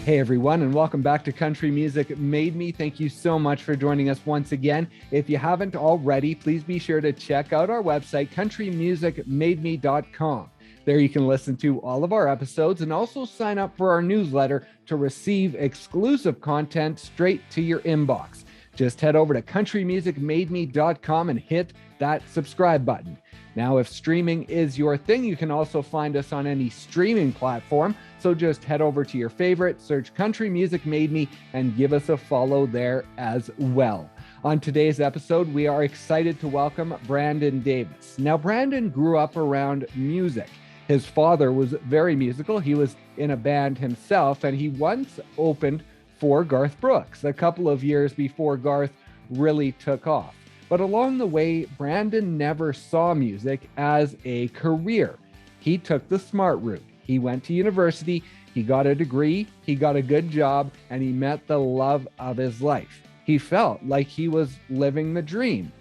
Hey everyone, and welcome back to Country Music Made Me. Thank you so much for joining us once again. If you haven't already, please be sure to check out our website, countrymusicmademe.com. There you can listen to all of our episodes and also sign up for our newsletter to receive exclusive content straight to your inbox. Just head over to countrymusicmademe.com and hit that subscribe button. Now, if streaming is your thing, you can also find us on any streaming platform. So just head over to your favorite, search Country Music Made Me, and give us a follow there as well. On today's episode, we are excited to welcome Brandon Davis. Now, Brandon grew up around music. His father was very musical. He was in a band himself, and he once opened for Garth Brooks a couple of years before Garth really took off. But along the way, Brandon never saw music as a career. He took the smart route. He went to university, he got a degree, he got a good job, and he met the love of his life. He felt like he was living the dream.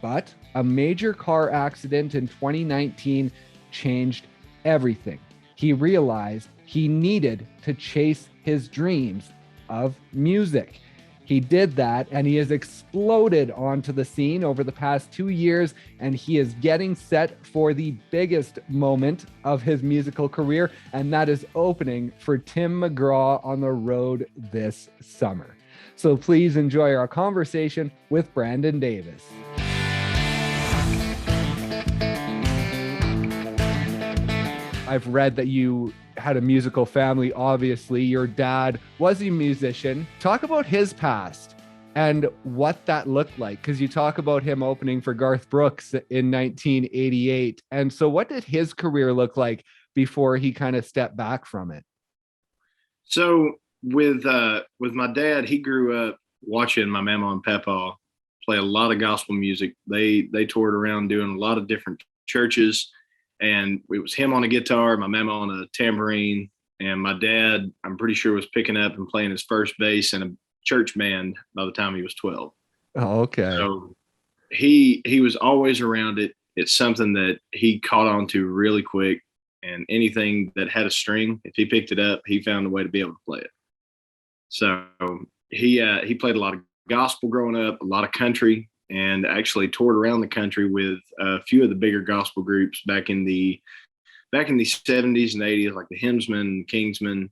But a major car accident in 2019 changed everything. He realized he needed to chase his dreams of music. He did that, and he has exploded onto the scene over the past 2 years, and he is getting set for the biggest moment of his musical career, and that is opening for Tim McGraw on the road this summer. So please enjoy our conversation with Brandon Davis. I've read that you had a musical family. Obviously, your dad was a musician. Talk about his past and what that looked like, because you talk about him opening for Garth Brooks in 1988. And so what did his career look like before he kind of stepped back from it? So with my dad, he grew up watching my mama and papa play a lot of gospel music. They toured around doing a lot of different churches. And it was him on a guitar, my mama on a tambourine, and my dad, I'm pretty sure, was picking up and playing his first bass in a church band by the time he was 12. Oh, okay. So he was always around it. It's something that he caught on to really quick, and anything that had a string, if he picked it up, he found a way to be able to play it. So he played a lot of gospel growing up, a lot of country, and actually toured around the country with a few of the bigger gospel groups back in the 70s and 80s, like the Hymnsmen, Kingsmen.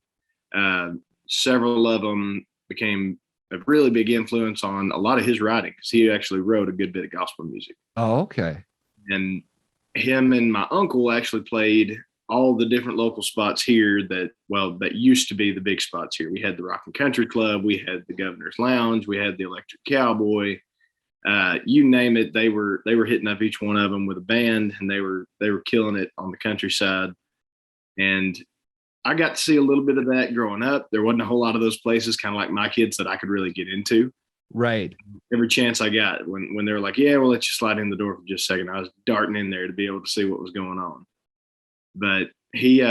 Several of them became a really big influence on a lot of his writing, because he actually wrote a good bit of gospel music. Oh, okay. And him and my uncle actually played all the different local spots here that used to be the big spots here. We had the Rock and Country Club, we had the Governor's Lounge, we had the Electric Cowboy. You name it, they were hitting up each one of them with a band, and they were killing it on the countryside. And I got to see a little bit of that growing up. There wasn't a whole lot of those places, kind of like my kids, that I could really get into. Right. Every chance I got, when they were like, "Yeah, we'll let you slide in the door for just a second," I was darting in there to be able to see what was going on. But he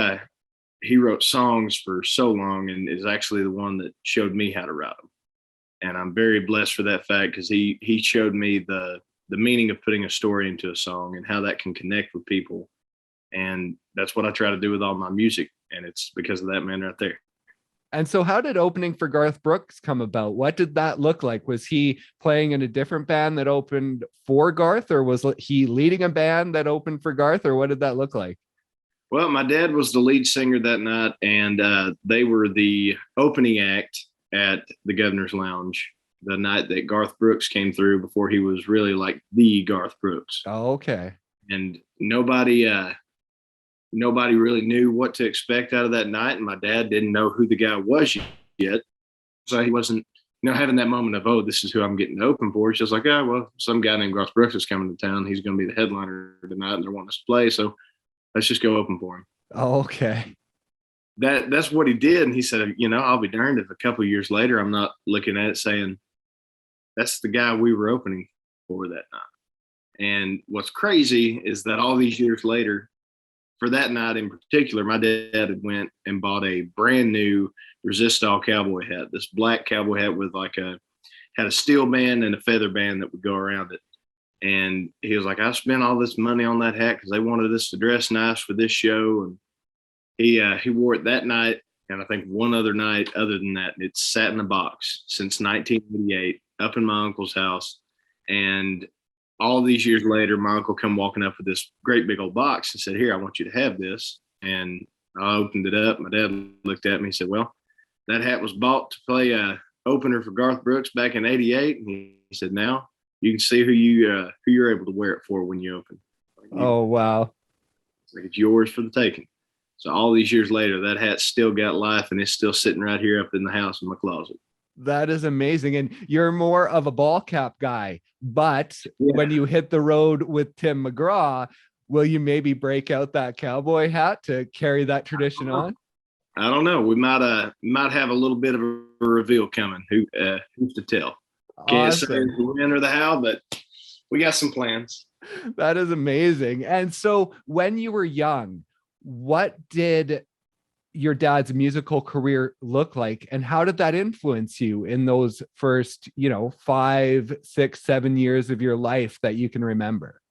wrote songs for so long, and is actually the one that showed me how to write them. And I'm very blessed for that fact, because he showed me the meaning of putting a story into a song and how that can connect with people. And that's what I try to do with all my music. And it's because of that man right there. And so how did opening for Garth Brooks come about? What did that look like? Was he playing in a different band that opened for Garth, or was he leading a band that opened for Garth, or what did that look like? Well, my dad was the lead singer that night, and they were the opening act at the Governor's Lounge the night that Garth Brooks came through, before he was really like the Garth Brooks. Oh, okay. And nobody really knew what to expect out of that night. And my dad didn't know who the guy was yet. So he wasn't, having that moment of, oh, this is who I'm getting to open for. It's just like, oh, well, some guy named Garth Brooks is coming to town. He's going to be the headliner tonight, and they're wanting us to play. So let's just go open for him. Oh, okay. That's what he did. And he said, I'll be darned if a couple of years later I'm not looking at it saying, that's the guy we were opening for that night. And what's crazy is that all these years later, for that night in particular, my dad had went and bought a brand new resist-style cowboy hat, this black cowboy hat with had a steel band and a feather band that would go around it. And he was like, I spent all this money on that hat because they wanted us to dress nice for this show. And he wore it that night. and I think one other night other than that. It's sat in a box since 1988 up in my uncle's house. And all these years later, my uncle come walking up with this great big old box and said, "Here, I want you to have this." And I opened it up. My dad looked at me and said, "Well, that hat was bought to play a opener for Garth Brooks back in '88." And he said, "Now you can see who you're able to wear it for when you open." Oh, wow. It's like it's yours for the taking. So all these years later, that hat's still got life, and it's still sitting right here up in the house in my closet. That is amazing. And you're more of a ball cap guy, but when you hit the road with Tim McGraw, will you maybe break out that cowboy hat to carry that tradition on? I don't know. We might have a little bit of a reveal coming. Who's to tell? Can't say Awesome. the when or the how, but we got some plans. That is amazing. And so when you were young, what did your dad's musical career look like, and how did that influence you in those first, 5, 6, 7 years of your life that you can remember?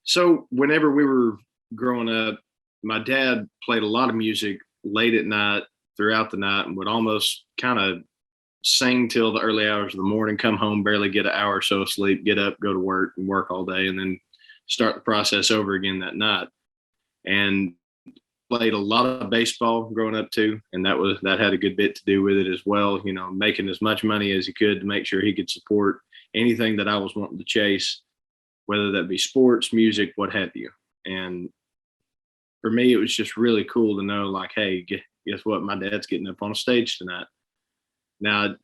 So whenever we were growing up, my dad played a lot of music late at night, throughout the night, and would almost kind of sing till the early hours of the morning, come home, barely get an hour or so of sleep, get up, go to work and work all day, and then start the process over again that night. And played a lot of baseball growing up too, and that had a good bit to do with it as well. Making as much money as he could to make sure he could support anything that I was wanting to chase, whether that be sports, music, what have you. And for me, it was just really cool to know, like, hey, guess what? My dad's getting up on a stage tonight. Now,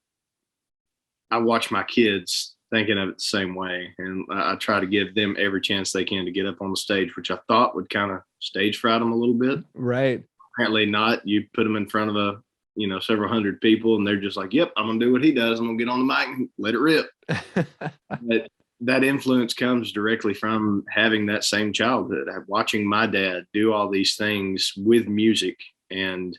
I watch my kids thinking of it the same way, and I try to give them every chance they can to get up on the stage, which I thought would kind of stage fright them a little bit. Right. Apparently not. You put them in front of several hundred people, and they're just like, "Yep, I'm gonna do what he does. I'm gonna get on the mic and let it rip." But that influence comes directly from having that same childhood, watching my dad do all these things with music, and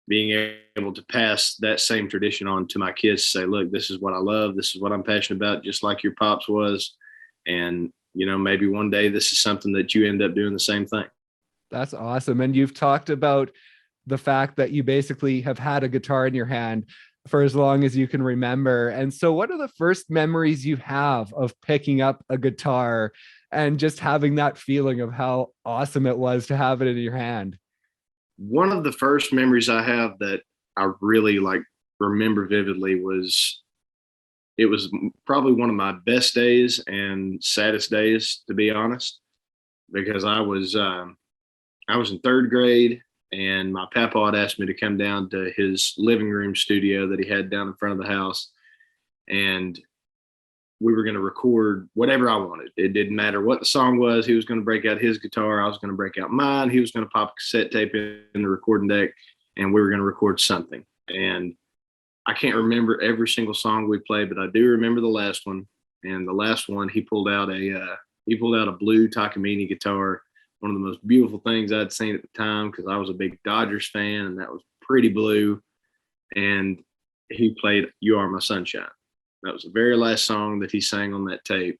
being able to pass that same tradition on to my kids, say, "Look, this is what I love. This is what I'm passionate about, just like your pops was. And, maybe one day this is something that you end up doing the same thing." That's awesome. And you've talked about the fact that you basically have had a guitar in your hand for as long as you can remember. And so what are the first memories you have of picking up a guitar and just having that feeling of how awesome it was to have it in your hand? One of the first memories I have that I really remember vividly was it was probably one of my best days and saddest days, to be honest, because I was in third grade, and my papa had asked me to come down to his living room studio that he had down in front of the house, and we were going to record whatever I wanted. It didn't matter what the song was. He was going to break out his guitar. I was going to break out mine. He was going to pop a cassette tape in the recording deck, and we were going to record something. And I can't remember every single song we played, but I do remember the last one. And the last one, he pulled out a blue Takamine guitar, one of the most beautiful things I'd seen at the time, because I was a big Dodgers fan, and that was pretty blue. And he played "You Are My Sunshine." That was the very last song that he sang on that tape.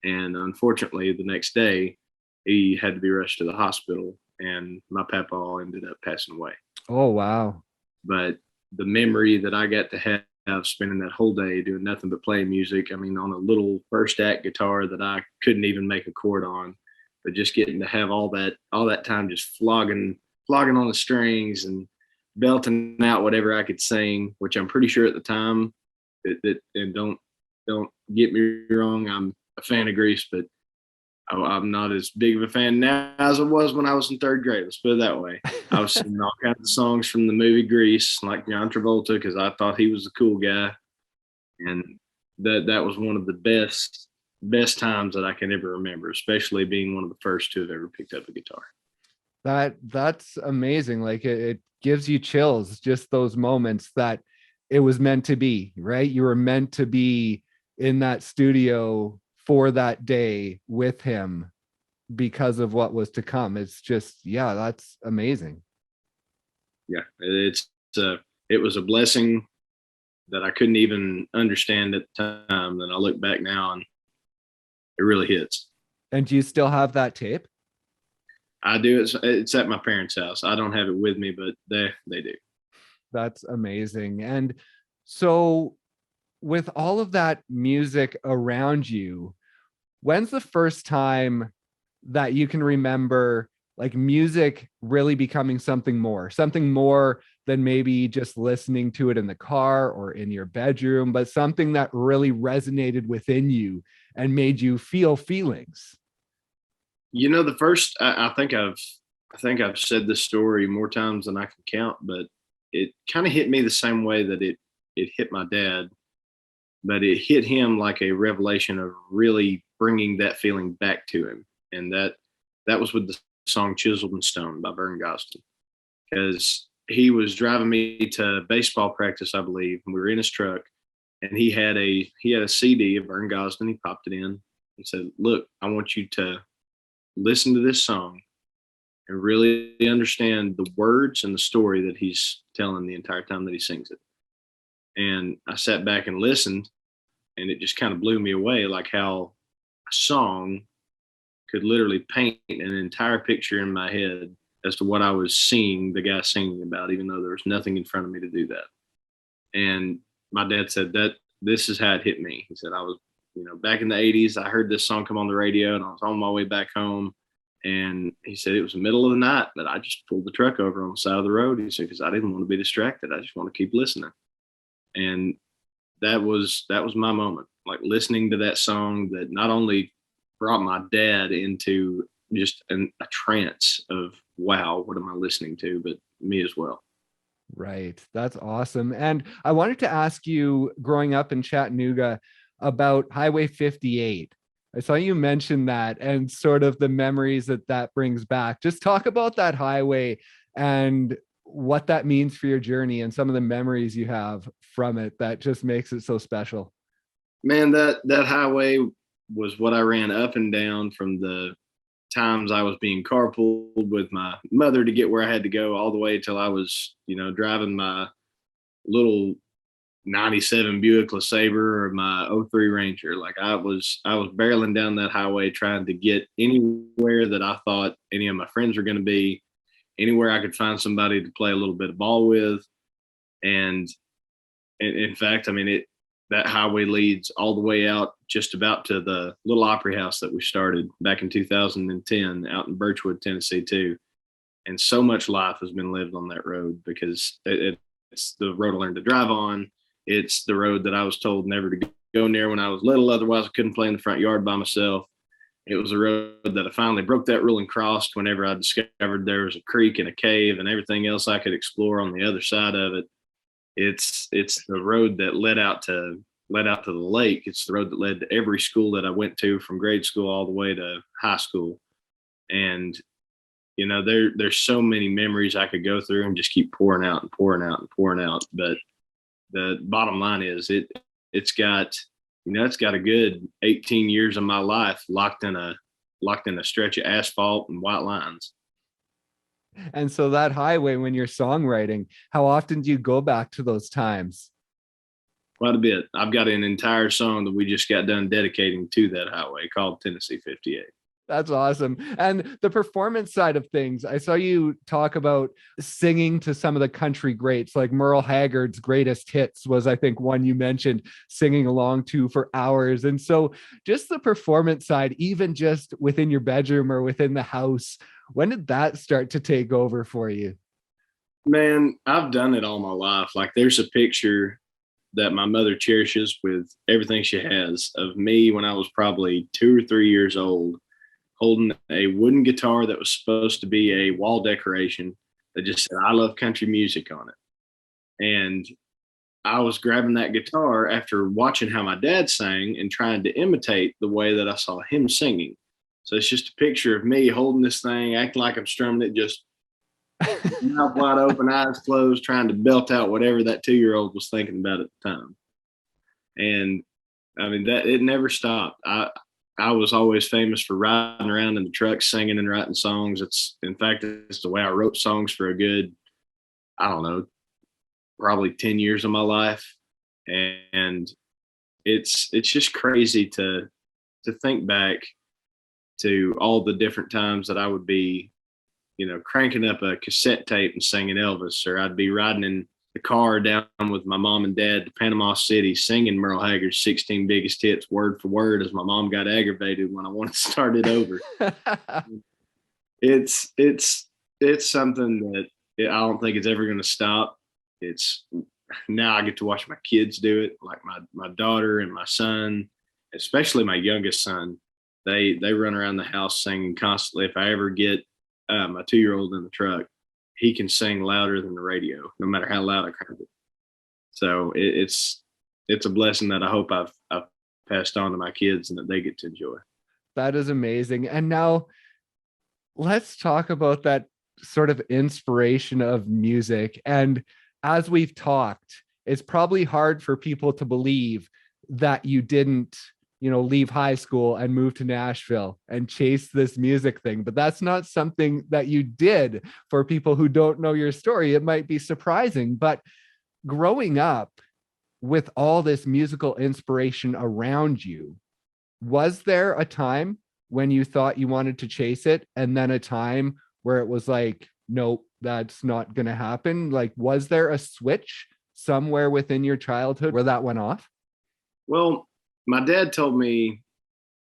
And unfortunately, the next day, he had to be rushed to the hospital, and my papa ended up passing away. Oh, wow. But the memory that I got to have spending that whole day doing nothing but playing music, on a little first act guitar that I couldn't even make a chord on, but just getting to have all that time just flogging on the strings and belting out whatever I could sing, which I'm pretty sure at the time, and don't get me wrong, I'm a fan of Grease, but I'm not as big of a fan now as I was when I was in third grade. Let's put it that way. I was singing all kinds of songs from the movie Grease, like John Travolta, because I thought he was a cool guy, and that was one of the best times that I can ever remember, especially being one of the first to have ever picked up a guitar. That's amazing. Like it gives you chills, just those moments that it was meant to be, right? You were meant to be in that studio for that day with him because of what was to come. It's just, yeah, that's amazing. Yeah, it was a blessing that I couldn't even understand at the time. And I look back now, and it really hits. And do you still have that tape? I do. It's at my parents' house. I don't have it with me, but they do. That's amazing. And so, with all of that music around you, when's the first time that you can remember like music really becoming something more than maybe just listening to it in the car or in your bedroom, but something that really resonated within you and made you feel feelings? The first I think I've said this story more times than I can count, but it kind of hit me the same way that it hit my dad, but it hit him like a revelation of really bringing that feeling back to him, and that was with the song "Chiseled in Stone" by Vern Gosdin, because he was driving me to baseball practice, I believe, and we were in his truck, and he had a CD of Vern Gosdin. He popped it in and said, "Look, I want you to listen to this song and really understand the words and the story that he's telling the entire time that he sings it." And I sat back and listened, and it just kind of blew me away, like how a song could literally paint an entire picture in my head as to what I was seeing the guy singing about, even though there was nothing in front of me to do that. And my dad said that this is how it hit me. He said, I was, back in the 80s, I heard this song come on the radio and I was on my way back home. And he said it was the middle of the night, but I just pulled the truck over on the side of the road. He said, because I didn't want to be distracted. I just want to keep listening. And that was my moment, like listening to that song that not only brought my dad into just a trance of, wow, what am I listening to, but me as well. Right. That's awesome. And I wanted to ask you, growing up in Chattanooga, about Highway 58. I saw you mention that and sort of the memories that that brings back. Just talk about that highway and what that means for your journey and some of the memories you have from it that just makes it so special. Man, that highway was what I ran up and down from the times I was being carpooled with my mother to get where I had to go, all the way till I was, driving my little 97 Buick LeSabre or my '03 Ranger. Like I was barreling down that highway trying to get anywhere that I thought any of my friends were going to be, anywhere I could find somebody to play a little bit of ball with. And in fact, I mean, that highway leads all the way out just about to the little Opry House that we started back in 2010 out in Birchwood, Tennessee, too. And so much life has been lived on that road because it's the road I learned to drive on. It's the road that I was told never to go near when I was little. Otherwise, I couldn't play in the front yard by myself. It was a road that I finally broke that rule and crossed whenever I discovered there was a creek and a cave and everything else I could explore on the other side of it. It's the road that led out to the lake. It's the road that led to every school that I went to from grade school all the way to high school. And there's so many memories I could go through and just keep pouring out and pouring out and pouring out. But the bottom line is it's got a good 18 years of my life locked in a stretch of asphalt and white lines. And so that highway, when you're songwriting, how often do you go back to those times? Quite a bit. I've got an entire song that we just got done dedicating to that highway called Tennessee 58. That's awesome. And the performance side of things, I saw you talk about singing to some of the country greats, like Merle Haggard's Greatest Hits was, I think, one you mentioned singing along to for hours. And so just the performance side, even just within your bedroom or within the house, when did that start to take over for you? Man, I've done it all my life. Like there's a picture that my mother cherishes with everything she has of me when I was probably 2 or 3 years old, holding a wooden guitar that was supposed to be a wall decoration that just said, I love country music on it. And I was grabbing that guitar after watching how my dad sang and trying to imitate the way that I saw him singing. So it's just a picture of me holding this thing, acting like I'm strumming it, just mouth wide open, eyes closed, trying to belt out whatever that 2-year-old was thinking about at the time. And I mean, that it never stopped. I was always famous for riding around in the truck singing and writing songs. In fact, it's the way I wrote songs for a good, I don't know, probably 10 years of my life. And it's just crazy to think back to all the different times that I would be cranking up a cassette tape and singing Elvis, or I'd be riding in the car down with my mom and dad to Panama City singing Merle Haggard's 16 Biggest Hits word for word as my mom got aggravated when I wanted to start it over. It's something that I don't think it's ever going to stop. It's now I get to watch my kids do it, like my daughter and my son, especially my youngest son. They run around the house singing constantly. If I ever get my 2-year-old in the truck, he can sing louder than the radio, no matter how loud I crank it. So it's a blessing that I hope I've passed on to my kids and that they get to enjoy. That is amazing. And now let's talk about that sort of inspiration of music. And as we've talked, it's probably hard for people to believe that you didn't, leave high school and move to Nashville and chase this music thing. But that's not something that you did. For people who don't know your story, it might be surprising. But growing up with all this musical inspiration around you, was there a time when you thought you wanted to chase it, and then a time where it was like, nope, that's not going to happen? Like, was there a switch somewhere within your childhood where that went off? Well, my dad told me,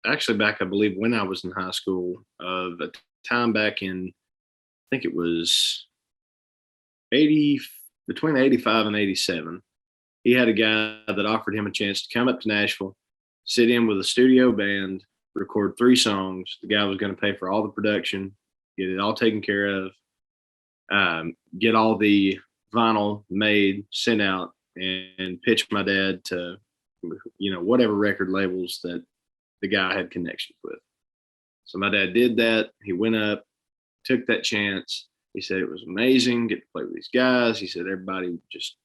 actually back, I believe, when I was in high school, of a time back in, I think it was between 85 and 87. He had a guy that offered him a chance to come up to Nashville, sit in with a studio band, record 3 songs. The guy was going to pay for all the production, get it all taken care of, get all the vinyl made, sent out, and pitch my dad to, whatever record labels that the guy had connections with. So my dad did that. He went up, took that chance. He said it was amazing, get to play with these guys. He said everybody just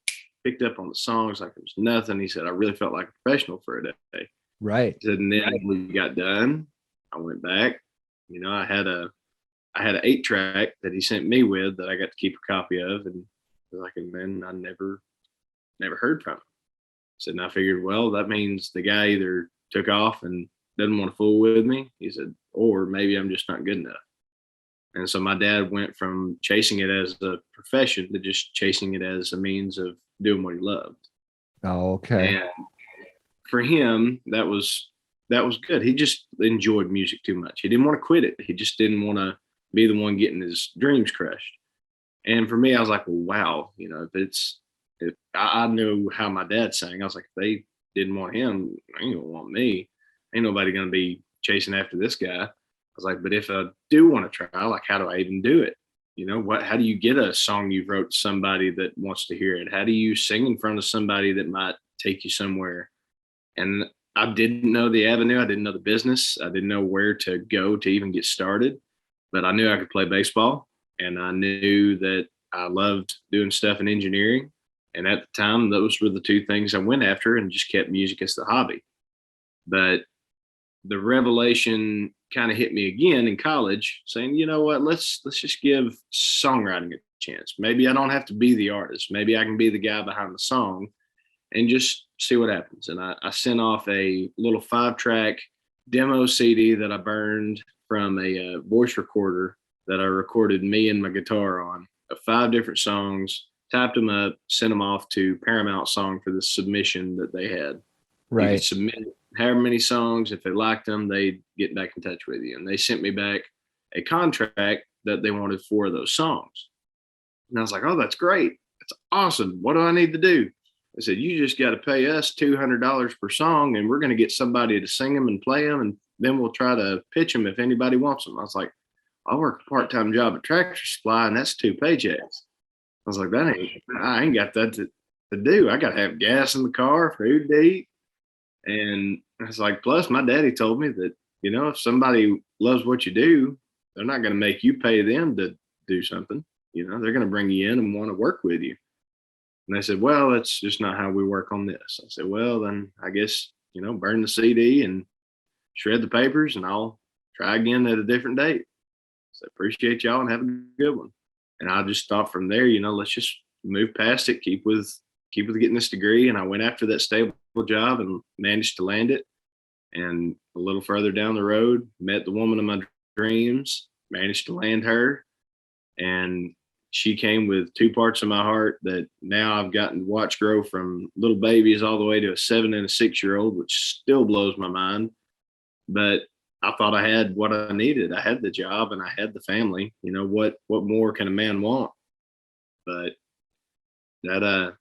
picked up on the songs like it was nothing. He said I really felt like a professional for a day. Right. He said, and then when we got done, I went back. I had an 8-track that he sent me with that I got to keep a copy of, and then I never heard from him. Said, and I figured, well, that means the guy either took off and doesn't want to fool with me. He said, or maybe I'm just not good enough. And so my dad went from chasing it as a profession to just chasing it as a means of doing what he loved. Oh, okay. And for him, that was good. He just enjoyed music too much. He didn't want to quit it. He just didn't want to be the one getting his dreams crushed. And for me, I was like, well, wow, if I knew how my dad sang, I was like, if they didn't want him, they ain't gonna want me. Ain't nobody gonna be chasing after this guy. I was like, but if I do want to try, like, how do I even do it? How do you get a song you wrote to somebody that wants to hear it? How do you sing in front of somebody that might take you somewhere? And I didn't know the avenue. I didn't know the business. I didn't know where to go to even get started, but I knew I could play baseball, and I knew that I loved doing stuff in engineering. And at the time, those were the 2 things I went after, and just kept music as the hobby. But the revelation kind of hit me again in college, saying, you know what, let's just give songwriting a chance. Maybe I don't have to be the artist. Maybe I can be the guy behind the song and just see what happens. And I sent off a little 5-track demo CD that I burned from a voice recorder that I recorded me and my guitar on, of 5 different songs, typed them up, sent them off to Paramount Song for the submission that they had. Right. You could submit however many songs. If they liked them, they'd get back in touch with you. And they sent me back a contract that they wanted 4 of those songs. And I was like, oh, that's great. That's awesome. What do I need to do? I said, you just got to pay us $200 per song, and we're going to get somebody to sing them and play them, and then we'll try to pitch them if anybody wants them. I was like, I work a part-time job at Tractor Supply, and that's 2 paychecks. I was like, I ain't got that to do. I got to have gas in the car, food to eat. And I was like, plus my daddy told me that, if somebody loves what you do, they're not going to make you pay them to do something. They're going to bring you in and want to work with you. And they said, well, that's just not how we work on this. I said, well, then I guess, burn the CD and shred the papers, and I'll try again at a different date. So appreciate y'all and have a good one. And I just thought from there, let's just move past it, keep with getting this degree. And I went after that stable job and managed to land it. And a little further down the road, met the woman of my dreams, managed to land her. And she came with two parts of my heart that now I've gotten to watch grow from little babies all the way to a 7 and a 6-year-old, which still blows my mind. But I thought I had what I needed. I had the job and I had the family. You know, what more can a man want? But that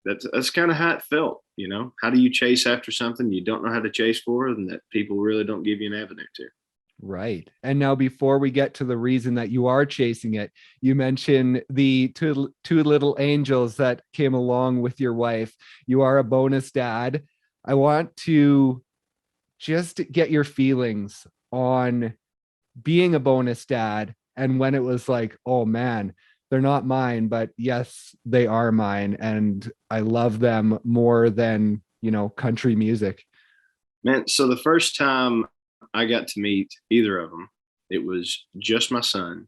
that's kind of how it felt. You know, how do you chase after something you don't know how to chase for, and that people really don't give you an avenue to? Right. And now, before we get to the reason that you are chasing it, you mentioned the two little angels that came along with your wife. You are a bonus dad. I want to just get your feelings on being a bonus dad, and when it was like, oh man, they're not mine, but yes, they are mine. And I love them more than, country music. Man, so the first time I got to meet either of them, it was just my son.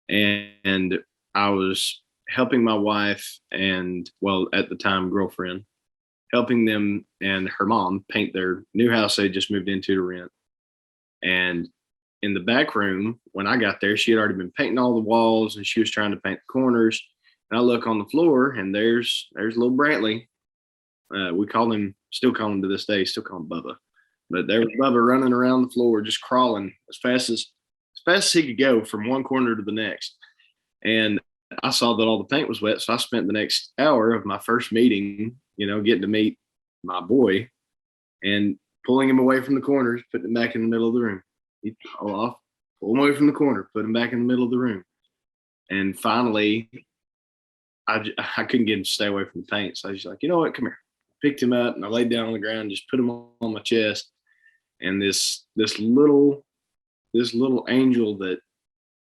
And I was helping my wife and, well, at the time, girlfriend, helping them and her mom paint their new house they just moved into to rent. And in the back room, when I got there, she had already been painting all the walls and she was trying to paint the corners. And I look on the floor and there's little Brantley. We still call him to this day, still call him Bubba. But there was Bubba running around the floor, just crawling as fast as he could go from one corner to the next. And I saw that all the paint was wet, so I spent the next hour of my first meeting, getting to meet my boy and pulling him away from the corners, putting him back in the middle of the room. He'd fall off, pull him away from the corner, put him back in the middle of the room. And finally, I couldn't get him to stay away from the paint. So I was just like, you know what, come here. Picked him up and I laid down on the ground and just put him on my chest. And this little angel that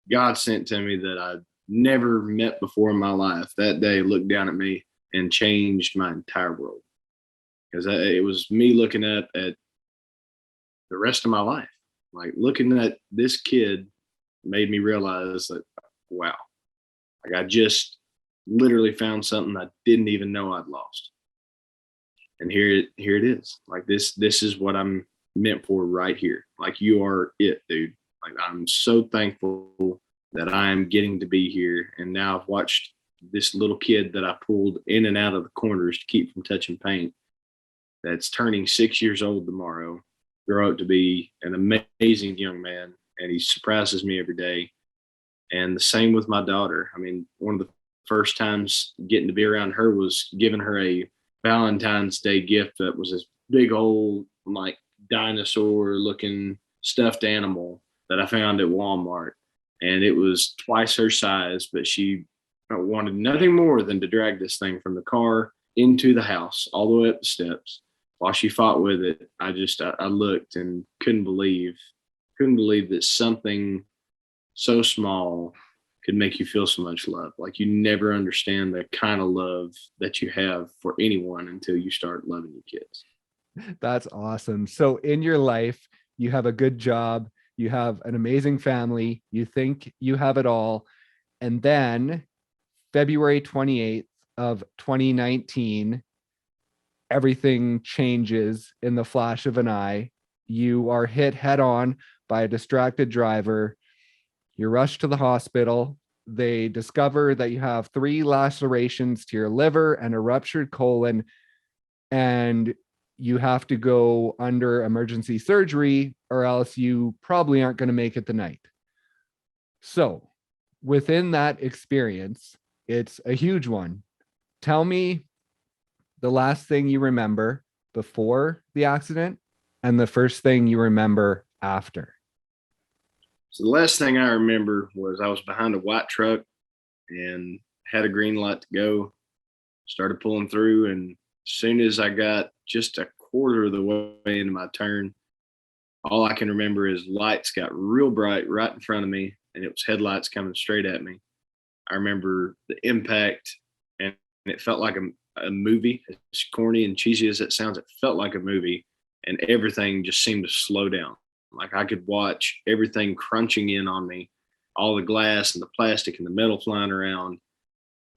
God sent to me that I never met before in my life that day looked down at me and changed my entire world. Because it was me looking up at the rest of my life. Like, looking at this kid made me realize that, wow, like I just literally found something I didn't even know I'd lost. And here it is. Like, this is what I'm meant for right here. Like, you are it, dude. Like, I'm so thankful that I am getting to be here. And now I've watched this little kid that I pulled in and out of the corners to keep from touching paint, that's turning 6 years old tomorrow, grow up to be an amazing young man. And he surprises me every day. And the same with my daughter. I mean, one of the first times getting to be around her was giving her a Valentine's Day gift that was this big old, like, dinosaur looking stuffed animal that I found at Walmart. And it was twice her size, but she wanted nothing more than to drag this thing from the car into the house, all the way up the steps. While she fought with it, I looked and couldn't believe that something so small could make you feel so much love. Like, you never understand the kind of love that you have for anyone until you start loving your kids. That's awesome. So in your life, you have a good job, you have an amazing family, you think you have it all. And then February 28th of 2019, everything changes in the flash of an eye. You are hit head on by a distracted driver. You're rushed to the hospital. They discover that you have 3 lacerations to your liver and a ruptured colon, and you have to go under emergency surgery, or else you probably aren't going to make it the night. So within that experience, it's a huge one. Tell me the last thing you remember before the accident and the first thing you remember after. So the last thing I remember was I was behind a white truck and had a green light to go, started pulling through. And as soon as I got just a quarter of the way into my turn, all I can remember is lights got real bright right in front of me, and it was headlights coming straight at me. I remember the impact, and it felt like a movie. As corny and cheesy as it sounds, it felt like a movie, and everything just seemed to slow down. Like, I could watch everything crunching in on me, all the glass and the plastic and the metal flying around.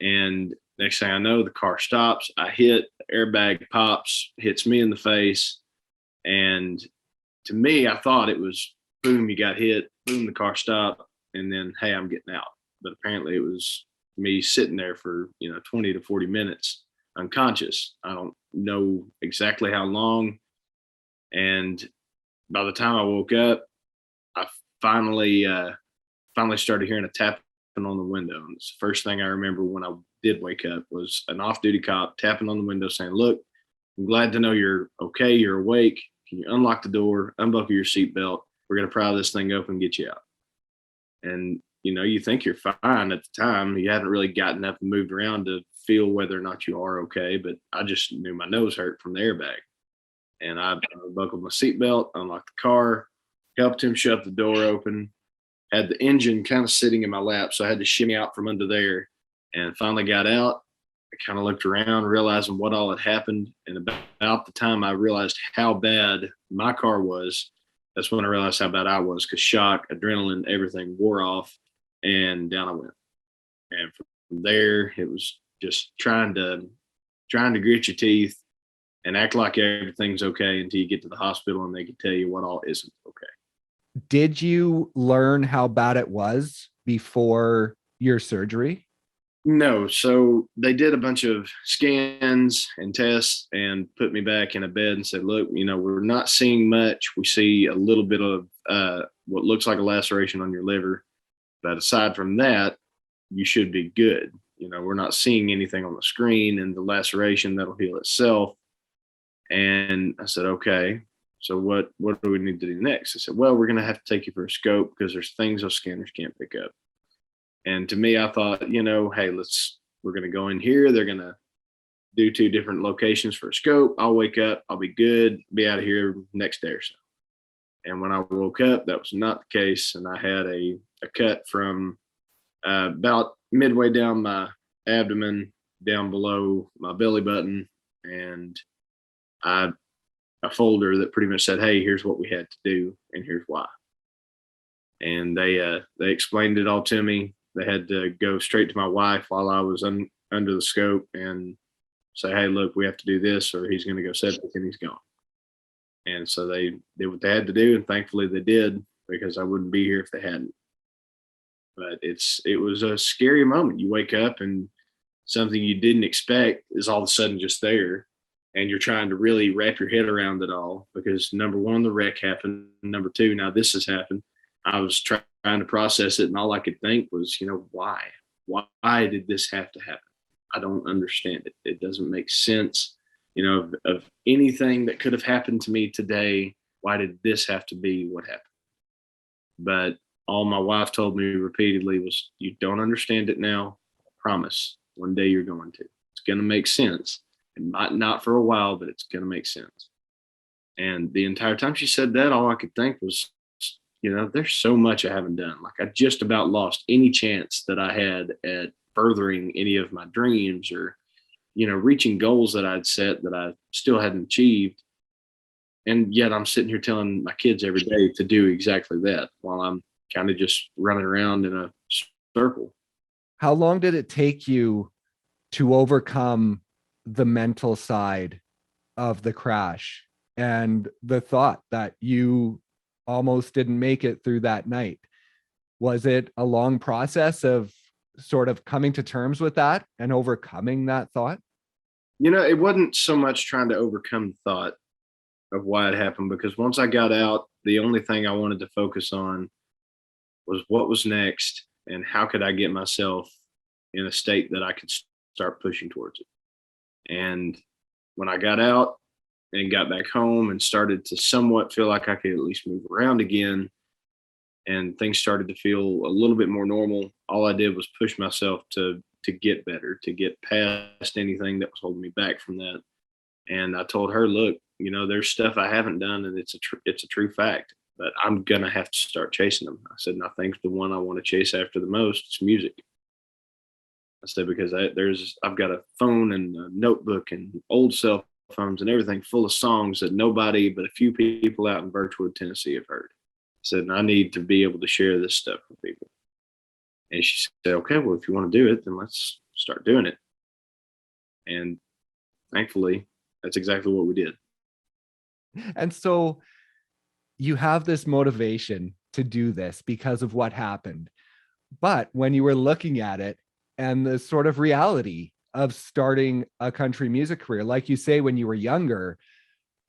And next thing I know, the car stops. I hit, the airbag pops, hits me in the face. And to me, I thought it was boom, you got hit, boom, the car stopped. and then, hey, I'm getting out. But apparently it was me sitting there for, 20 to 40 minutes unconscious. I don't know exactly how long. And by the time I woke up, I finally started hearing a tapping on the window. And it's the first thing I remember when I did wake up was an off-duty cop tapping on the window saying, "Look, I'm glad to know you're okay. You're awake. Can you unlock the door, unbuckle your seatbelt? We're going to pry this thing open and get you out." And, you think you're fine at the time. You haven't really gotten up and moved around to feel whether or not you are okay. But I just knew my nose hurt from the airbag. And I buckled my seatbelt, unlocked the car, helped him shut the door open, had the engine kind of sitting in my lap. So I had to shimmy out from under there and finally got out. I kind of looked around, realizing what all had happened. And about the time I realized how bad my car was, that's when I realized how bad I was, because shock, adrenaline, everything wore off, and down I went. And from there, it was just trying to grit your teeth and act like everything's okay until you get to the hospital and they can tell you what all isn't okay. Did you learn how bad it was before your surgery? No. So they did a bunch of scans and tests and put me back in a bed and said, "Look, we're not seeing much. We see a little bit of what looks like a laceration on your liver. But aside from that, you should be good. We're not seeing anything on the screen, and the laceration that'll heal itself." And I said, "Okay, so what do we need to do next?" I said, "Well, we're going to have to take you for a scope because there's things those scanners can't pick up." And to me, I thought, hey, we're going to go in here. They're going to do 2 different locations for a scope. I'll wake up. I'll be good. Be out of here next day or so. And when I woke up, that was not the case. And I had a cut from about midway down my abdomen, down below my belly button, and a folder that pretty much said, "Hey, here's what we had to do, and here's why." And they explained it all to me. They had to go straight to my wife while I was under the scope and say, "Hey, look, we have to do this, or he's going to go septic and he's gone." And so they did what they had to do, and thankfully they did, because I wouldn't be here if they hadn't. But it was a scary moment. You wake up and something you didn't expect is all of a sudden just there. And you're trying to really wrap your head around it all, because number one, the wreck happened. Number two, now this has happened. I was trying to process it, and all I could think was, why? Why did this have to happen? I don't understand it. It doesn't make sense. Of anything that could have happened to me today, why did this have to be what happened? But all my wife told me repeatedly was, "You don't understand it now. I promise. One day you're going to. It's going to make sense. It might not for a while, but it's going to make sense." And the entire time she said that, all I could think was, there's so much I haven't done. Like, I just about lost any chance that I had at furthering any of my dreams, or, reaching goals that I'd set that I still hadn't achieved. And yet I'm sitting here telling my kids every day to do exactly that, while I'm kind of just running around in a circle. How long did it take you to overcome the mental side of the crash and the thought that you almost didn't make it through that night? Was it a long process of sort of coming to terms with that and overcoming that thought? It wasn't so much trying to overcome the thought of why it happened, because once I got out, the only thing I wanted to focus on was what was next and how could I get myself in a state that I could start pushing towards it. And when I got out and got back home and started to somewhat feel like I could at least move around again, and things started to feel a little bit more normal, all I did was push myself to get better, to get past anything that was holding me back from that. And I told her, "Look, there's stuff I haven't done, and it's a true fact, but I'm gonna have to start chasing them." I said, "And I think the one I want to chase after the most is music." I said, because I've got a phone and a notebook and old cell phones and everything full of songs that nobody but a few people out in Birchwood, Tennessee have heard. I said, and I need to be able to share this stuff with people. And she said, "Okay, well, if you want to do it, then let's start doing it." And thankfully, that's exactly what we did. And so you have this motivation to do this because of what happened. But when you were looking at it and the sort of reality of starting a country music career, like you say, when you were younger,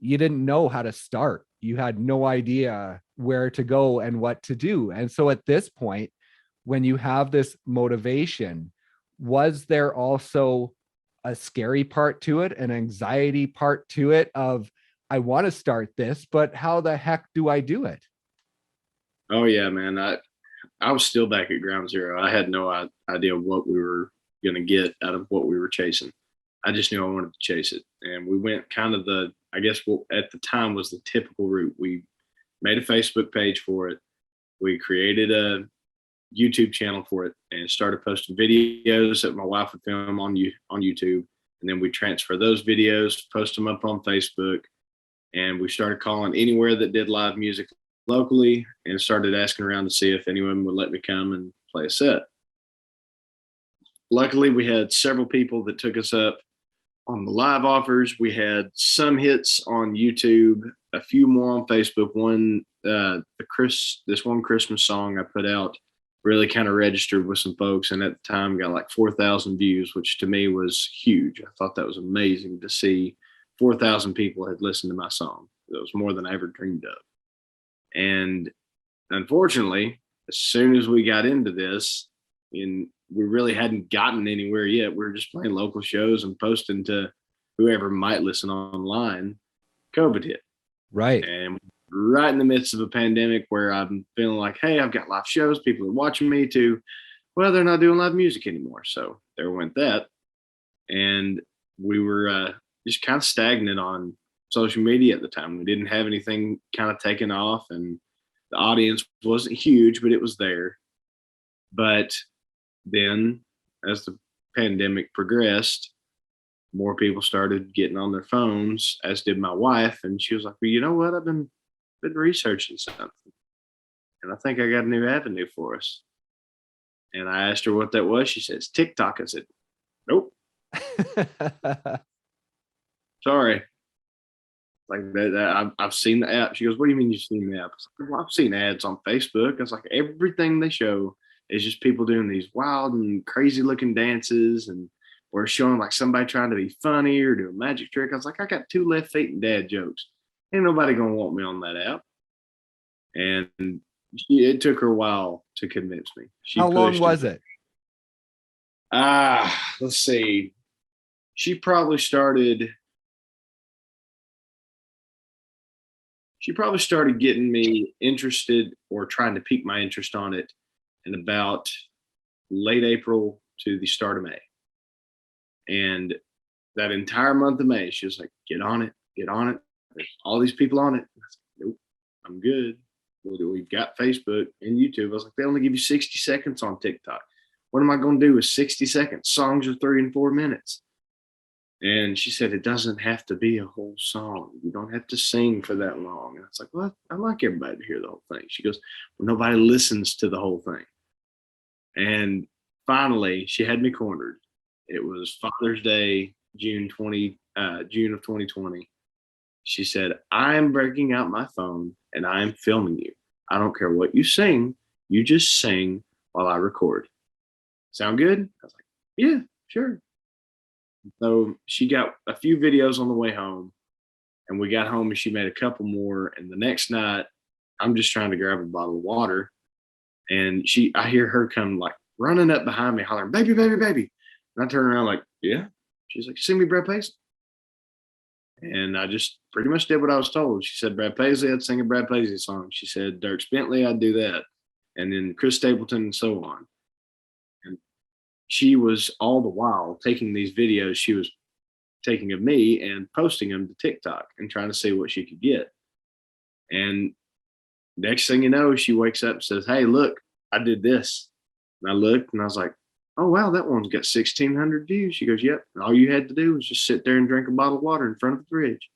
you didn't know how to start. You had no idea where to go and what to do. And so at this point, when you have this motivation, was there also a scary part to it, an anxiety part to it of, I want to start this, but how the heck do I do it? Oh yeah, man. I was still back at ground zero. I had no idea what we were going to get out of what we were chasing. I just knew I wanted to chase it. And we went kind of I guess what at the time was the typical route. We made a Facebook page for it. We created a YouTube channel for it and started posting videos that my wife would film on YouTube. And then we transfer those videos, post them up on Facebook. And we started calling anywhere that did live music locally and started asking around to see if anyone would let me come and play a set. Luckily, we had several people that took us up on the live offers. We had some hits on YouTube, a few more on Facebook. This one Christmas song I put out really kind of registered with some folks, and at the time got like 4,000 views, which to me was huge. I thought that was amazing to see 4,000 people had listened to my song. It was more than I ever dreamed of. And unfortunately, as soon as we got into this, and we really hadn't gotten anywhere yet, we were just playing local shows and posting to whoever might listen online, COVID hit. Right. And right in the midst of a pandemic where I'm feeling like, hey, I've got live shows, people are watching me, to, well, they're not doing live music anymore. So there went that. And we were just kind of stagnant on social media at the time. We didn't have anything kind of taken off, and the audience wasn't huge, but it was there. But then as the pandemic progressed, more people started getting on their phones, as did my wife. And she was like, well, you know what? I've been researching something, and I think I got a new avenue for us. And I asked her what that was. She says, TikTok. I said, nope. Sorry. Like that, I've seen the app. She goes, what do you mean you've seen the app? I was like, well, I've seen ads on Facebook. I was like, everything they show is just people doing these wild and crazy looking dances, and or showing like somebody trying to be funny or do a magic trick. I was like, I got 2 left feet and dad jokes. Ain't nobody gonna want me on that app. And it took her a while to convince me. How long was it? Let's see. She probably started getting me interested or trying to pique my interest on it in about late April to the start of May. And that entire month of May, she was like, get on it, get on it. There's all these people on it. I was like, nope, I'm good. We've got Facebook and YouTube. I was like, they only give you 60 seconds on TikTok. What am I going to do with 60 seconds? Songs are 3 and 4 minutes. And she said, it doesn't have to be a whole song. You don't have to sing for that long. And I was like, well, I like everybody to hear the whole thing. She goes, well, nobody listens to the whole thing. And finally, she had me cornered. It was Father's Day, June of 2020. She said, I'm breaking out my phone and I'm filming you. I don't care what you sing. You just sing while I record. Sound good? I was like, yeah, sure. So she got a few videos on the way home, and we got home and she made a couple more. And the next night, I'm just trying to grab a bottle of water, and I hear her come like running up behind me, hollering, baby, baby, baby. And I turn around like, yeah. She's like, sing me Brad Paisley. And I just pretty much did what I was told. She said, Brad Paisley, I'd sing a Brad Paisley song. She said, Dirk Bentley, I'd do that. And then Chris Stapleton and so on. And she was all the while taking these videos she was taking of me and posting them to TikTok and trying to see what she could get. And next thing you know, she wakes up and says, hey, look, I did this. And I looked and I was like, oh, wow, that one's got 1,600 views. She goes, yep. And all you had to do was just sit there and drink a bottle of water in front of the fridge.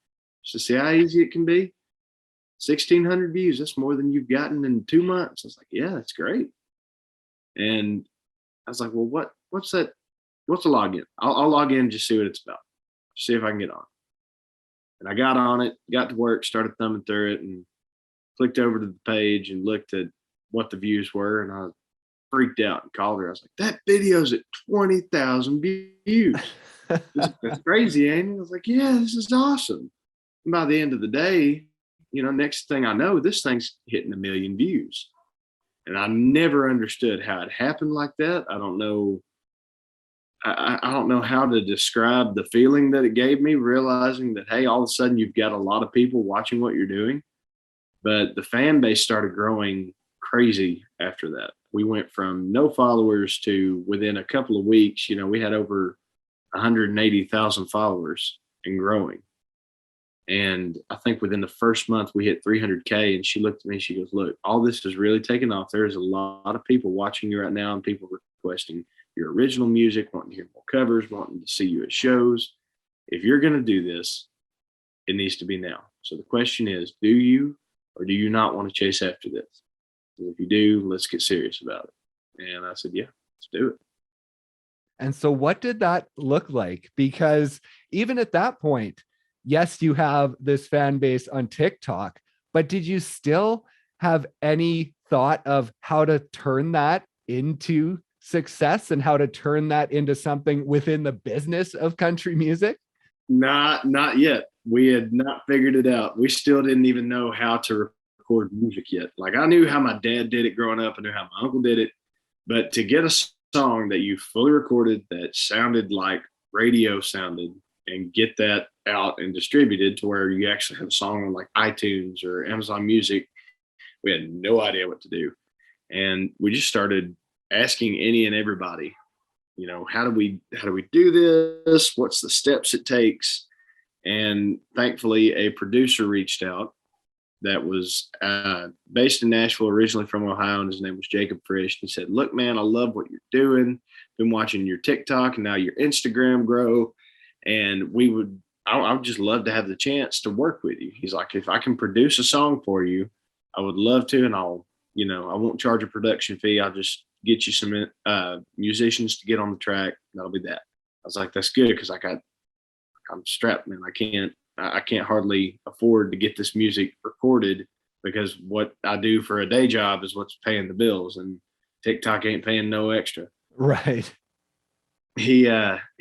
So see how easy it can be? 1,600 views. That's more than you've gotten in 2 months. I was like, yeah, that's great. And I was like, well, what's that? What's the login? I'll log in and just see what it's about. See if I can get on. And I got on it, got to work, started thumbing through it, and clicked over to the page and looked at what the views were, and I freaked out and called her. I was like, "That video's at 20,000 views. That's crazy, ain't it?" I was like, "Yeah, this is awesome." And by the end of the day, next thing I know, this thing's hitting 1 million views. And I never understood how it happened like that. I don't know. I don't know how to describe the feeling that it gave me, realizing that, hey, all of a sudden you've got a lot of people watching what you're doing. But the fan base started growing crazy after that. We went from no followers to, within a couple of weeks, we had over 180,000 followers and growing. And I think within the first month we hit 300K. And she looked at me, she goes, "Look, all this is really taking off. There's a lot of people watching you right now, and people requesting your original music, wanting to hear more covers, wanting to see you at shows. If you're going to do this, it needs to be now. So the question is, do you or do you not want to chase after this? And if you do, let's get serious about it." And I said, "Yeah, let's do it." And so what did that look like? Because even at that point, yes, you have this fan base on TikTok, but did you still have any thought of how to turn that into success and how to turn that into something within the business of country music? Not yet. We had not figured it out. We still didn't even know how to record music yet. Like, I knew how my dad did it growing up. I knew how my uncle did it. But to get a song that you fully recorded that sounded like radio sounded and get that out and distributed to where you actually have a song on like iTunes or Amazon Music, we had no idea what to do. And we just started asking any and everybody, how do we do this? What's the steps it takes? And thankfully, a producer reached out that was based in Nashville, originally from Ohio, and his name was Jacob Frisch. He said, "Look, man, I love what you're doing. Been watching your TikTok and now your Instagram grow, and I would just love to have the chance to work with you." He's like, "If I can produce a song for you, I would love to, and I won't charge a production fee. I'll just get you some musicians to get on the track. That'll be that." I was like, "That's good," because I'm strapped, man. I can't hardly afford to get this music recorded because what I do for a day job is what's paying the bills, and TikTok ain't paying no extra. Right. He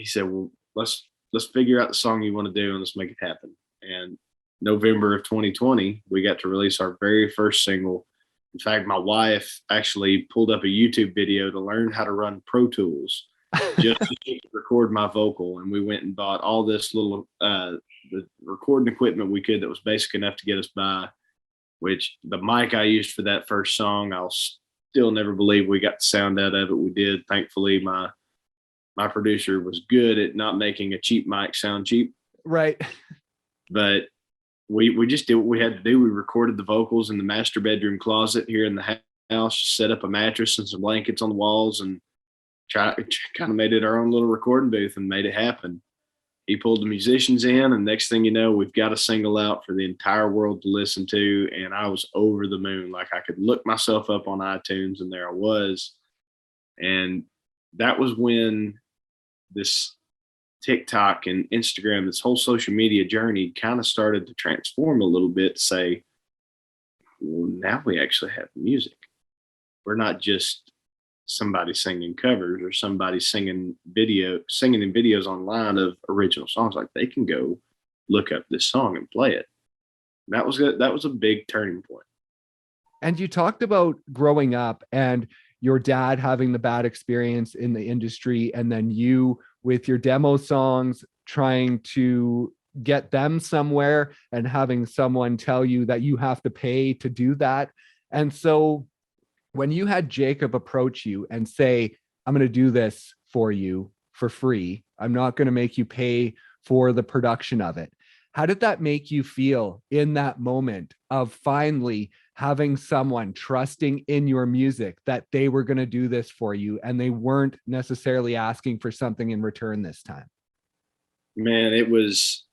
said, "Well, let's figure out the song you want to do and let's make it happen." And November of 2020, we got to release our very first single. In fact, my wife actually pulled up a YouTube video to learn how to run Pro Tools just to record my vocal. And we went and bought all this little the recording equipment we could that was basic enough to get us by, which the mic I used for that first song, I'll still never believe we got the sound out of it. We did. Thankfully, my producer was good at not making a cheap mic sound cheap. Right. But we just did what we had to do. We recorded the vocals in the master bedroom closet here in the house, set up a mattress and some blankets on the walls, and kind of made it our own little recording booth and made it happen. He pulled the musicians in, and next thing you know, we've got a single out for the entire world to listen to. And I was over the moon. Like, I could look myself up on iTunes, and there I was. And that was when this TikTok and Instagram, this whole social media journey kind of started to transform a little bit to say, well, now we actually have music. We're not just somebody singing covers or somebody singing in videos online of original songs. Like, they can go look up this song and play it. And that was a big turning point. And you talked about growing up and your dad having the bad experience in the industry, and then you with your demo songs trying to get them somewhere and having someone tell you that you have to pay to do that. And so when you had Jacob approach you and say, "I'm going to do this for you for free. I'm not going to make you pay for the production of it." How did that make you feel in that moment of finally having someone trusting in your music that they were going to do this for you and they weren't necessarily asking for something in return this time? Man, it was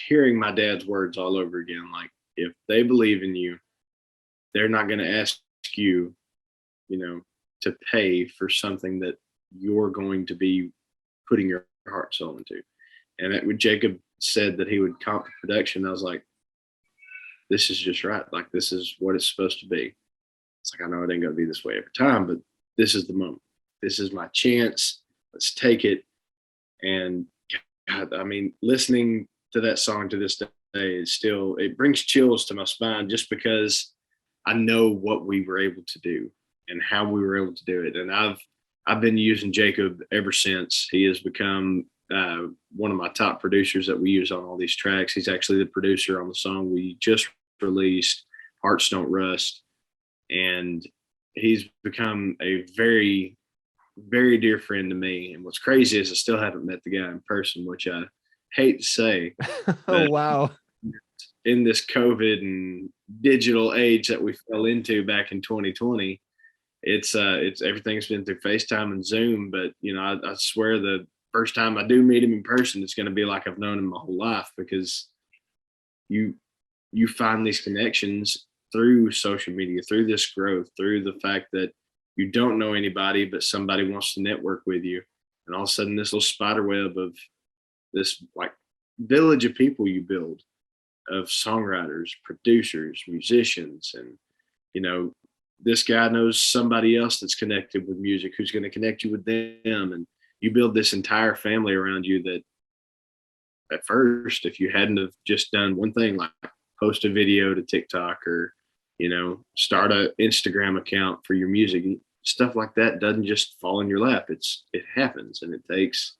hearing my dad's words all over again. Like, if they believe in you, they're not going to ask you, to pay for something that you're going to be putting your heart and soul into. And when Jacob said that he would comp the production, I was like, this is just right. Like, this is what it's supposed to be. It's like, I know it ain't gonna be this way every time, but this is the moment. This is my chance. Let's take it. And God, I mean, listening to that song to this day is still, it brings chills to my spine just because I know what we were able to do and how we were able to do it. And I've been using Jacob ever since. He has become one of my top producers that we use on all these tracks. He's actually the producer on the song we just released, Hearts Don't Rust. And he's become a very, very dear friend to me. And what's crazy is I still haven't met the guy in person, which I hate to say. Oh, wow. In this COVID and digital age that we fell into back in 2020, it's everything's been through FaceTime and Zoom. But I swear the first time I do meet him in person, it's going to be like I've known him my whole life, because you find these connections through social media, through this growth, through the fact that you don't know anybody, but somebody wants to network with you. And all of a sudden this little spider web of this like village of people you build, of songwriters, producers, musicians. And, this guy knows somebody else that's connected with music who's going to connect you with them. And you build this entire family around you that at first, if you hadn't have just done one thing, like post a video to TikTok or, start a Instagram account for your music, stuff like that doesn't just fall in your lap. It happens, and it takes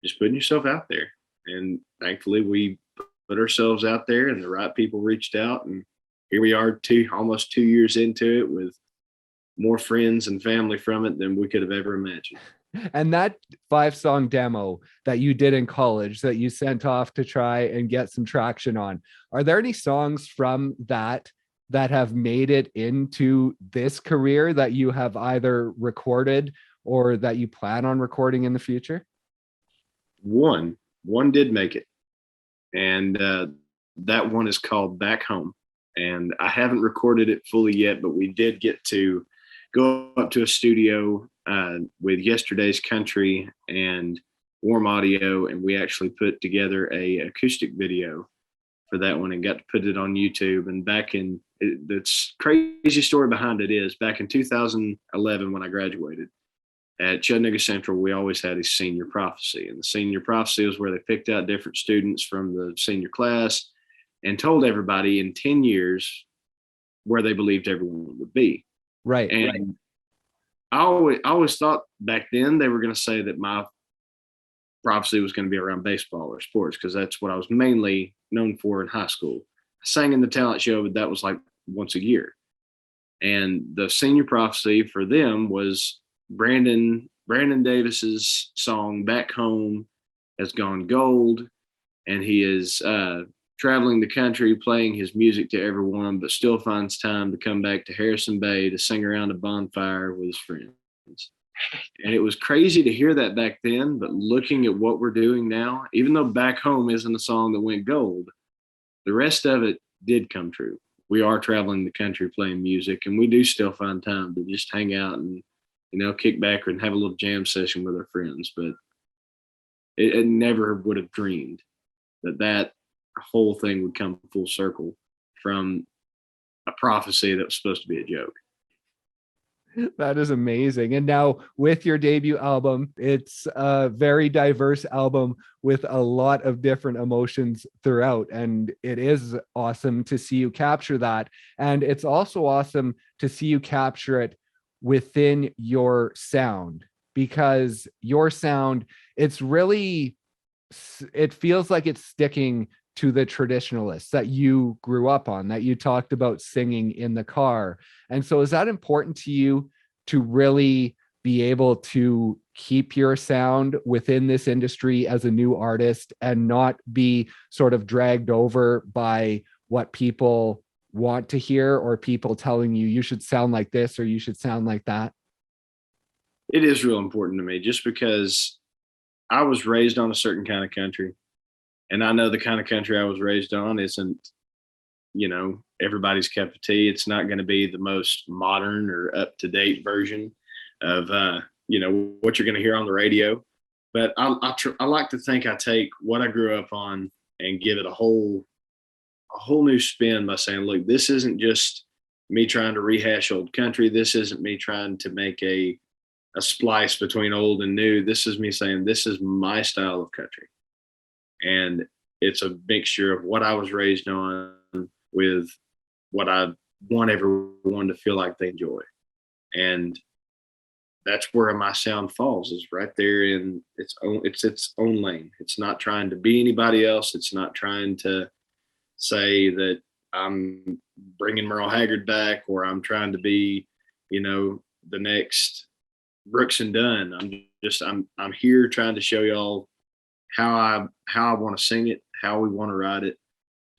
just putting yourself out there. And thankfully we put ourselves out there and the right people reached out, and here we are almost 2 years into it with more friends and family from it than we could have ever imagined. And that 5-song demo that you did in college that you sent off to try and get some traction on, are there any songs from that have made it into this career that you have either recorded or that you plan on recording in the future? One did make it. And that one is called Back Home. And I haven't recorded it fully yet, but we did get to go up to a studio with Yesterday's Country and Warm Audio, and we actually put together a acoustic video for that one and got to put it on YouTube. And the crazy story behind it is, back in 2011 when I graduated at Chattanooga Central, we always had a senior prophecy, and the senior prophecy was where they picked out different students from the senior class and told everybody in 10 years where they believed everyone would be. Right. And right. I always thought back then they were going to say that my prophecy was going to be around baseball or sports, because that's what I was mainly known for in high school. I sang in the talent show, but that was like once a year. And the senior prophecy for them was Brandon Davis's song Back Home has gone gold, and he is traveling the country playing his music to everyone, but still finds time to come back to Harrison Bay to sing around a bonfire with his friends. And it was crazy to hear that back then, but looking at what we're doing now, even though Back Home isn't a song that went gold, the rest of it did come true. We are traveling the country playing music, and we do still find time to just hang out and, kick back and have a little jam session with our friends. But it never would have dreamed that whole thing would come full circle from a prophecy that was supposed to be a joke. That is amazing. And now with your debut album, it's a very diverse album with a lot of different emotions throughout. And it is awesome to see you capture that. And it's also awesome to see you capture it within your sound, because your sound, it feels like it's sticking to the traditionalists that you grew up on, that you talked about singing in the car. And so is that important to you, to really be able to keep your sound within this industry as a new artist and not be sort of dragged over by what people want to hear, or people telling you should sound like this or you should sound like that? It is real important to me, just because I was raised on a certain kind of country. And I know the kind of country I was raised on isn't, everybody's cup of tea. It's not going to be the most modern or up-to-date version of, what you're going to hear on the radio. But I like to think I take what I grew up on and give it a whole new spin by saying, look, this isn't just me trying to rehash old country. This isn't me trying to make a splice between old and new. This is me saying this is my style of country. And it's a mixture of what I was raised on with what I want everyone to feel like they enjoy. And that's where my sound falls, is right there in its own lane. It's not trying to be anybody else. It's not trying to say that I'm bringing Merle Haggard back, or I'm trying to be, the next Brooks and Dunn. I'm here trying to show y'all how I want to sing it, how we want to write it,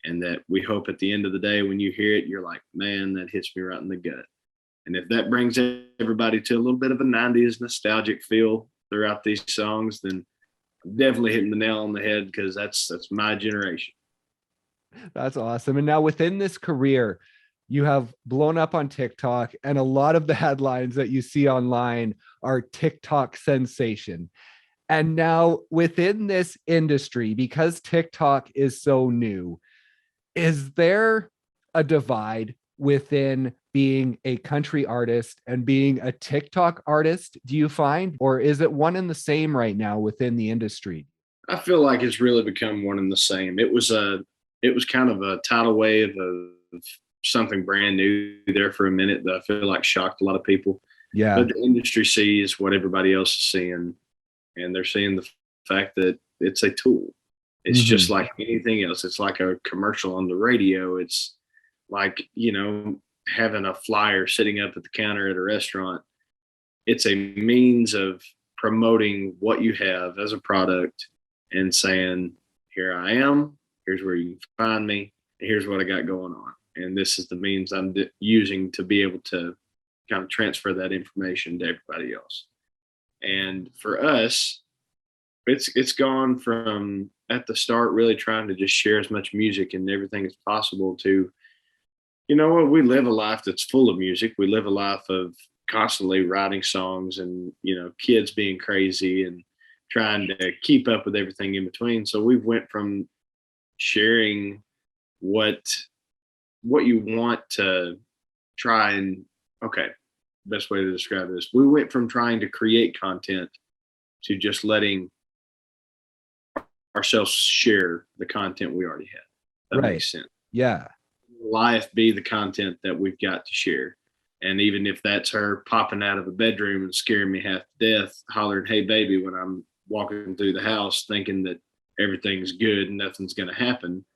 and that we hope at the end of the day when you hear it, you're like, man, that hits me right in the gut. And if that brings everybody to a little bit of a 90s nostalgic feel throughout these songs, then I'm definitely hitting the nail on the head, because that's my generation. That's awesome. And now within this career, you have blown up on TikTok, and a lot of the headlines that you see online are TikTok sensation. And now within this industry, because TikTok is so new, is there a divide within being a country artist and being a TikTok artist, do you find? Or is it one and the same right now within the industry? I feel like it's really become one and the same. It was kind of a tidal wave of something brand new there for a minute that I feel like shocked a lot of people. Yeah. But the industry sees what everybody else is seeing, and they're seeing the fact that it's a tool. It's just like anything else. It's like a commercial on the radio. It's like, having a flyer sitting up at the counter at a restaurant. It's a means of promoting what you have as a product and saying, here I am, here's where you can find me, and here's what I got going on. And this is the means I'm using to be able to kind of transfer that information to everybody else. And for us, it's gone from, at the start, really trying to just share as much music and everything as possible, to, we live a life that's full of music. We live a life of constantly writing songs and, kids being crazy and trying to keep up with everything in between. So we went from sharing what you want to try and, okay, best way to describe this. We went from trying to create content to just letting ourselves share the content we already had. That makes sense. Yeah. Life be the content that we've got to share. And even if that's her popping out of a bedroom and scaring me half to death, hollering, hey baby, when I'm walking through the house thinking that everything's good and nothing's going to happen,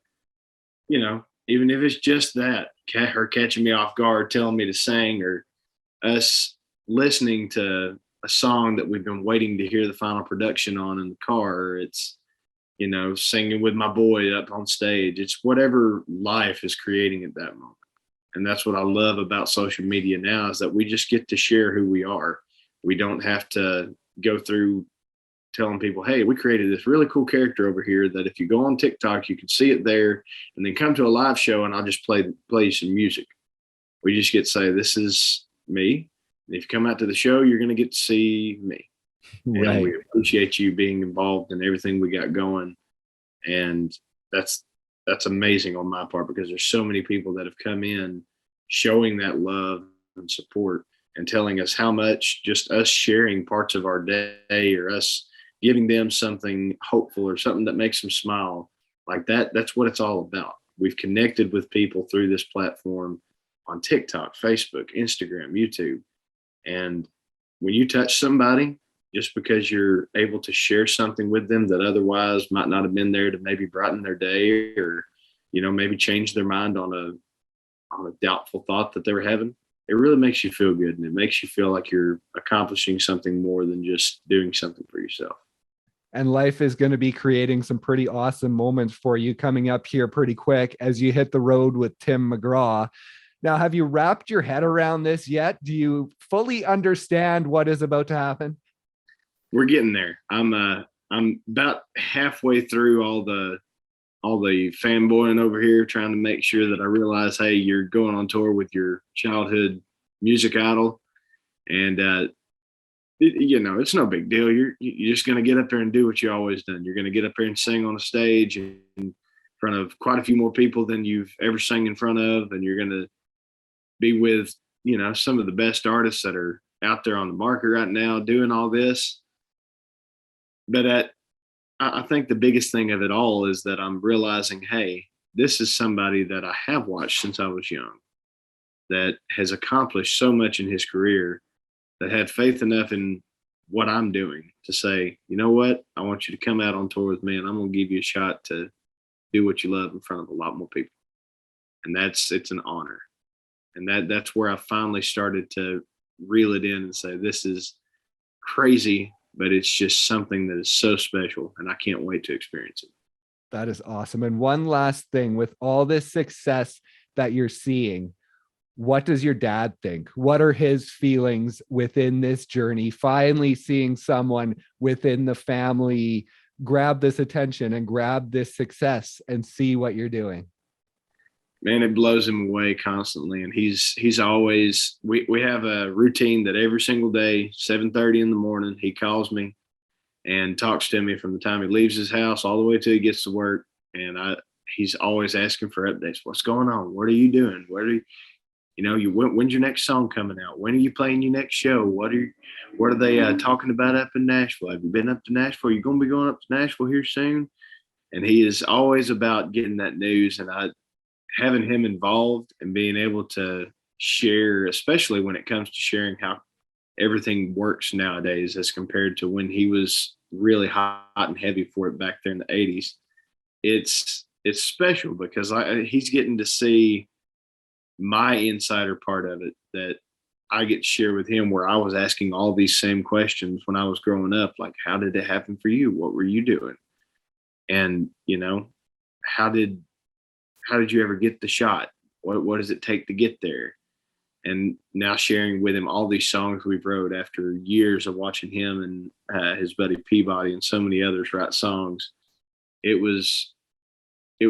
even if it's just that, her catching me off guard, telling me to sing, or us listening to a song that we've been waiting to hear the final production on in the car, or it's, singing with my boy up on stage. It's whatever life is creating at that moment. And that's what I love about social media now, is that we just get to share who we are. We don't have to go through telling people, hey, we created this really cool character over here that if you go on TikTok, you can see it there, and then come to a live show and I'll just play you some music. We just get to say, this is me. And if you come out to the show, you're going to get to see me. Right. And we appreciate you being involved in everything we got going. And that's amazing on my part, because there's so many people that have come in showing that love and support and telling us how much just us sharing parts of our day, or us giving them something hopeful or something that makes them smile, like that's what it's all about. We've connected with people through this platform on TikTok, Facebook, Instagram, YouTube. And when you touch somebody, just because you're able to share something with them that otherwise might not have been there to maybe brighten their day, or, maybe change their mind on a doubtful thought that they were having, it really makes you feel good. And it makes you feel like you're accomplishing something more than just doing something for yourself. And life is going to be creating some pretty awesome moments for you coming up here pretty quick as you hit the road with Tim McGraw. Now, have you wrapped your head around this yet? Do you fully understand what is about to happen? We're getting there. I'm about halfway through all the fanboying over here, trying to make sure that I realize, hey, you're going on tour with your childhood music idol, and it's no big deal. You're just going to get up there and do what you always done. You're going to get up there and sing on a stage in front of quite a few more people than you've ever sang in front of, and you're going to be with, some of the best artists that are out there on the market right now doing all this. But I think the biggest thing of it all is that I'm realizing, hey, this is somebody that I have watched since I was young, that has accomplished so much in his career, that had faith enough in what I'm doing to say, you know what, I want you to come out on tour with me, and I'm going to give you a shot to do what you love in front of a lot more people. And it's an honor. And that's where I finally started to reel it in and say, this is crazy, but it's just something that is so special, and I can't wait to experience it. That is awesome. And one last thing, with all this success that you're seeing, what does your dad think? What are his feelings within this journey? Finally seeing someone within the family grab this attention and grab this success and see what you're doing. Man, it blows him away constantly. And he's always, we have a routine that every single day, 7:30 in the morning, he calls me and talks to me from the time he leaves his house all the way till he gets to work. And he's always asking for updates. What's going on? What are you doing? When's your next song coming out? When are you playing your next show? What are they talking about up in Nashville? Have you been up to Nashville? Are you going to be going up to Nashville here soon? And he is always about getting that news, and having him involved and being able to share, especially when it comes to sharing how everything works nowadays as compared to when he was really hot and heavy for it back there in the 80s. It's special because he's getting to see my insider part of it that I get to share with him, where I was asking all these same questions when I was growing up, like, how did it happen for you? What were you doing? And, how did you ever get the shot? What does it take to get there? And now sharing with him all these songs we've wrote after years of watching him and his buddy Peabody and so many others write songs. It was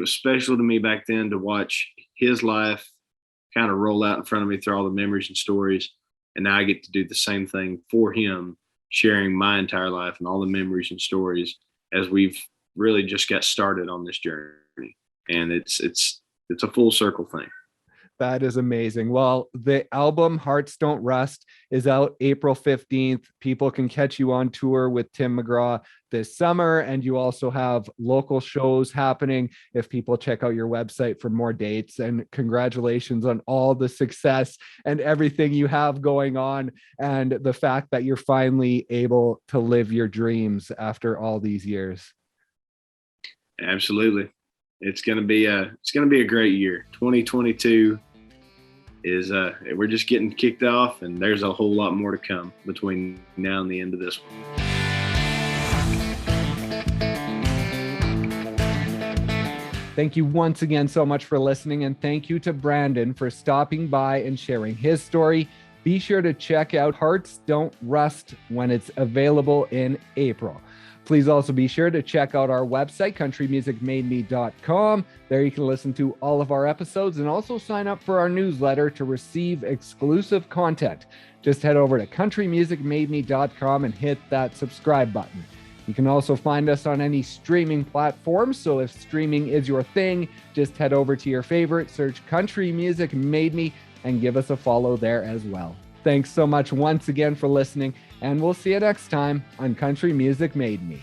special to me back then to watch his life kind of roll out in front of me through all the memories and stories. And now I get to do the same thing for him, sharing my entire life and all the memories and stories as we've really just got started on this journey. And it's a full circle thing. That is amazing. Well, the album Hearts Don't Rust is out April 15th. People can catch you on tour with Tim McGraw this summer, and you also have local shows happening if people check out your website for more dates. And congratulations on all the success and everything you have going on, and the fact that you're finally able to live your dreams after all these years. Absolutely. It's going to be a great year. 2022 is we're just getting kicked off, and there's a whole lot more to come between now and the end of this one. Thank you once again so much for listening, and thank you to Brandon for stopping by and sharing his story. Be sure to check out Hearts Don't Rust when it's available in April. Please also be sure to check out our website, countrymusicmademe.com. There you can listen to all of our episodes and also sign up for our newsletter to receive exclusive content. Just head over to countrymusicmademe.com and hit that subscribe button. You can also find us on any streaming platform, so if streaming is your thing, just head over to your favorite, search Country Music Made Me, and give us a follow there as well. Thanks so much once again for listening, and we'll see you next time on Country Music Made Me.